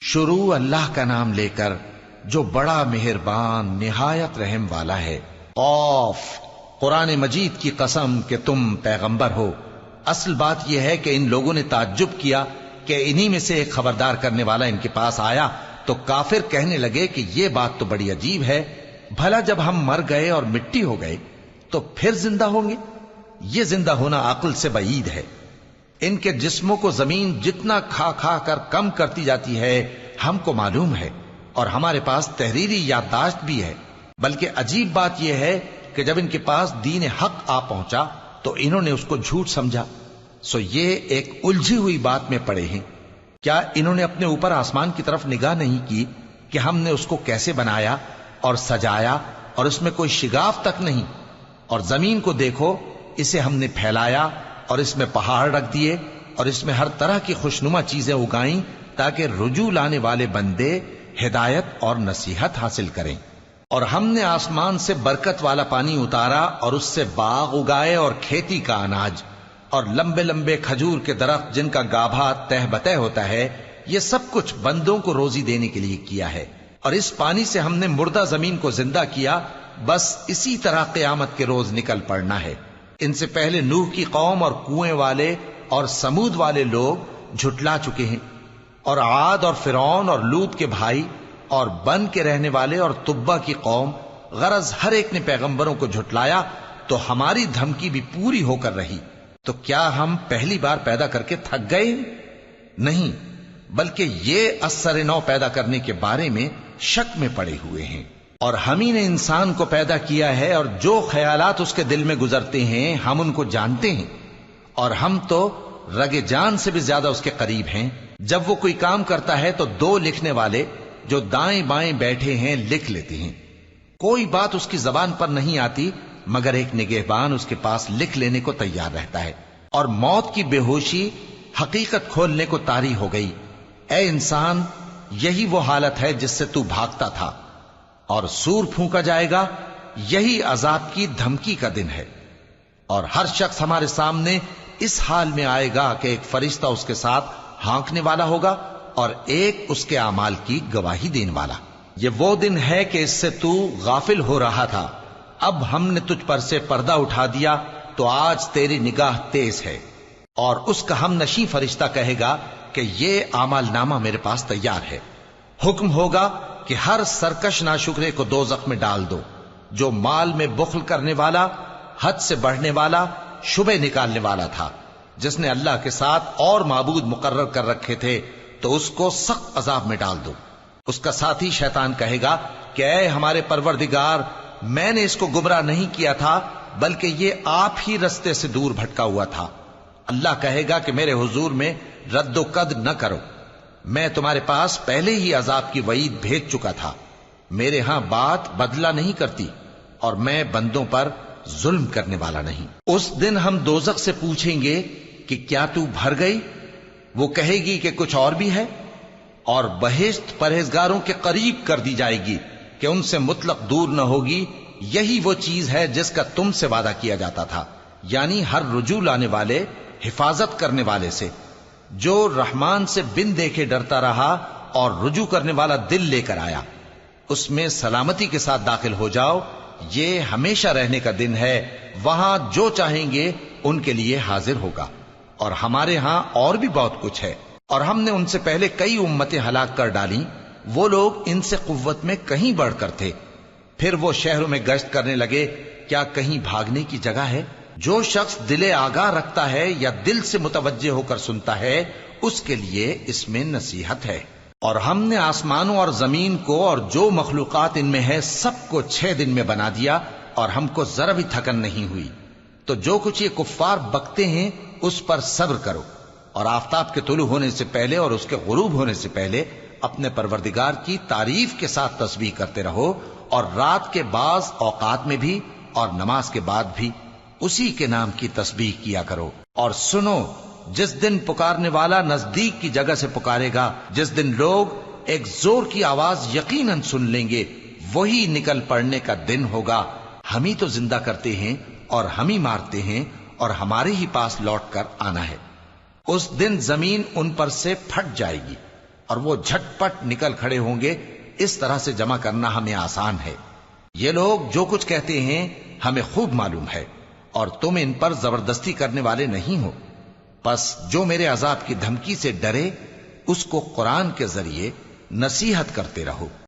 شروع اللہ کا نام لے کر جو بڑا مہربان نہایت رحم والا ہے۔ قاف، قرآن مجید کی قسم کہ تم پیغمبر ہو۔ اصل بات یہ ہے کہ ان لوگوں نے تعجب کیا کہ انہی میں سے ایک خبردار کرنے والا ان کے پاس آیا تو کافر کہنے لگے کہ یہ بات تو بڑی عجیب ہے، بھلا جب ہم مر گئے اور مٹی ہو گئے تو پھر زندہ ہوں گے؟ یہ زندہ ہونا عقل سے بعید ہے۔ ان کے جسموں کو زمین جتنا کھا کھا کر کم کرتی جاتی ہے ہم کو معلوم ہے، اور ہمارے پاس تحریری یادداشت بھی ہے۔ بلکہ عجیب بات یہ ہے کہ جب ان کے پاس دین حق آ پہنچا تو انہوں نے اس کو جھوٹ سمجھا۔ سو یہ ایک الجھی ہوئی بات میں پڑے ہیں۔ کیا انہوں نے اپنے اوپر آسمان کی طرف نگاہ نہیں کی کہ ہم نے اس کو کیسے بنایا اور سجایا اور اس میں کوئی شگاف تک نہیں؟ اور زمین کو دیکھو، اسے ہم نے پھیلایا اور اس میں پہاڑ رکھ دیے اور اس میں ہر طرح کی خوشنما چیزیں اگائیں تاکہ رجوع لانے والے بندے ہدایت اور نصیحت حاصل کریں۔ اور ہم نے آسمان سے برکت والا پانی اتارا اور اس سے باغ اگائے اور کھیتی کا اناج اور لمبے لمبے کھجور کے درخت جن کا گابھا تہ بتہ ہوتا ہے۔ یہ سب کچھ بندوں کو روزی دینے کے لیے کیا ہے۔ اور اس پانی سے ہم نے مردہ زمین کو زندہ کیا، بس اسی طرح قیامت کے روز نکل پڑنا ہے۔ ان سے پہلے نوح کی قوم اور کنویں والے اور سمود والے لوگ جھٹلا چکے ہیں، اور عاد اور فرعون اور لوط کے بھائی اور بن کے رہنے والے اور تبا کی قوم، غرض ہر ایک نے پیغمبروں کو جھٹلایا تو ہماری دھمکی بھی پوری ہو کر رہی۔ تو کیا ہم پہلی بار پیدا کر کے تھک گئے؟ نہیں، بلکہ یہ اثر نو پیدا کرنے کے بارے میں شک میں پڑے ہوئے ہیں۔ اور ہم ہی نے انسان کو پیدا کیا ہے، اور جو خیالات اس کے دل میں گزرتے ہیں ہم ان کو جانتے ہیں، اور ہم تو رگ جان سے بھی زیادہ اس کے قریب ہیں۔ جب وہ کوئی کام کرتا ہے تو دو لکھنے والے جو دائیں بائیں بیٹھے ہیں لکھ لیتے ہیں۔ کوئی بات اس کی زبان پر نہیں آتی مگر ایک نگہبان اس کے پاس لکھ لینے کو تیار رہتا ہے۔ اور موت کی بے ہوشی حقیقت کھولنے کو طاری ہو گئی۔ اے انسان، یہی وہ حالت ہے جس سے تو بھاگتا تھا، اور سور پھونکا جائے گا، یہی عذاب کی دھمکی کا دن ہے۔ اور ہر شخص ہمارے سامنے اس حال میں آئے گا کہ ایک فرشتہ اس کے ساتھ ہانکنے والا ہوگا اور ایک اس کے اعمال کی گواہی دینے والا۔ یہ وہ دن ہے کہ اس سے تو غافل ہو رہا تھا، اب ہم نے تجھ پر سے پردہ اٹھا دیا تو آج تیری نگاہ تیز ہے۔ اور اس کا ہم نشیں فرشتہ کہے گا کہ یہ اعمال نامہ میرے پاس تیار ہے۔ حکم ہوگا کہ ہر سرکش ناشکرے کو دوزخ میں ڈال دو، جو مال میں بخل کرنے والا، حد سے بڑھنے والا، شبہ نکالنے والا تھا، جس نے اللہ کے ساتھ اور معبود مقرر کر رکھے تھے، تو اس کو سخت عذاب میں ڈال دو۔ اس کا ساتھی شیطان کہے گا کہ اے ہمارے پروردگار، میں نے اس کو گمراہ نہیں کیا تھا بلکہ یہ آپ ہی رستے سے دور بھٹکا ہوا تھا۔ اللہ کہے گا کہ میرے حضور میں رد و قد نہ کرو، میں تمہارے پاس پہلے ہی عذاب کی وعید بھیج چکا تھا۔ میرے ہاں بات بدلہ نہیں کرتی، اور میں بندوں پر ظلم کرنے والا نہیں۔ اس دن ہم دوزخ سے پوچھیں گے کہ کیا تو بھر گئی؟ وہ کہے گی کہ کچھ اور بھی ہے۔ اور بہشت پرہیزگاروں کے قریب کر دی جائے گی کہ ان سے مطلق دور نہ ہوگی۔ یہی وہ چیز ہے جس کا تم سے وعدہ کیا جاتا تھا، یعنی ہر رجوع لانے والے، حفاظت کرنے والے سے، جو رحمان سے بن دیکھے ڈرتا رہا اور رجوع کرنے والا دل لے کر آیا، اس میں سلامتی کے ساتھ داخل ہو جاؤ۔ یہ ہمیشہ رہنے کا دن ہے، وہاں جو چاہیں گے ان کے لیے حاضر ہوگا۔ اور ہمارے ہاں اور بھی بہت کچھ ہے، اور ہم نے ان سے پہلے کئی امتیں ہلاک کر ڈالیں، وہ لوگ ان سے قوت میں کہیں بڑھ کر تھے۔ پھر وہ شہروں میں گشت کرنے لگے، کیا کہیں بھاگنے کی جگہ ہے؟ جو شخص دل آگاہ رکھتا ہے یا دل سے متوجہ ہو کر سنتا ہے، اس کے لیے اس میں نصیحت ہے۔ اور ہم نے آسمانوں اور زمین کو اور جو مخلوقات ان میں ہے سب کو 6 دن میں بنا دیا، اور ہم کو ذرا بھی تھکن نہیں ہوئی۔ تو جو کچھ یہ کفار بکتے ہیں اس پر صبر کرو، اور آفتاب کے طلوع ہونے سے پہلے اور اس کے غروب ہونے سے پہلے اپنے پروردگار کی تعریف کے ساتھ تسبیح کرتے رہو، اور رات کے بعض اوقات میں بھی اور نماز کے بعد بھی اسی کے نام کی تسبیح کیا کرو۔ اور سنو، جس دن پکارنے والا نزدیک کی جگہ سے پکارے گا، جس دن لوگ ایک زور کی آواز یقیناً سن لیں گے، وہی نکل پڑنے کا دن ہوگا۔ ہم ہی تو زندہ کرتے ہیں اور ہم ہی مارتے ہیں، اور ہمارے ہی پاس لوٹ کر آنا ہے۔ اس دن زمین ان پر سے پھٹ جائے گی، اور وہ جھٹپٹ نکل کھڑے ہوں گے، اس طرح سے جمع کرنا ہمیں آسان ہے۔ یہ لوگ جو کچھ کہتے ہیں ہمیں خوب معلوم ہے، اور تم ان پر زبردستی کرنے والے نہیں ہو۔ پس جو میرے عذاب کی دھمکی سے ڈرے اس کو قرآن کے ذریعے نصیحت کرتے رہو۔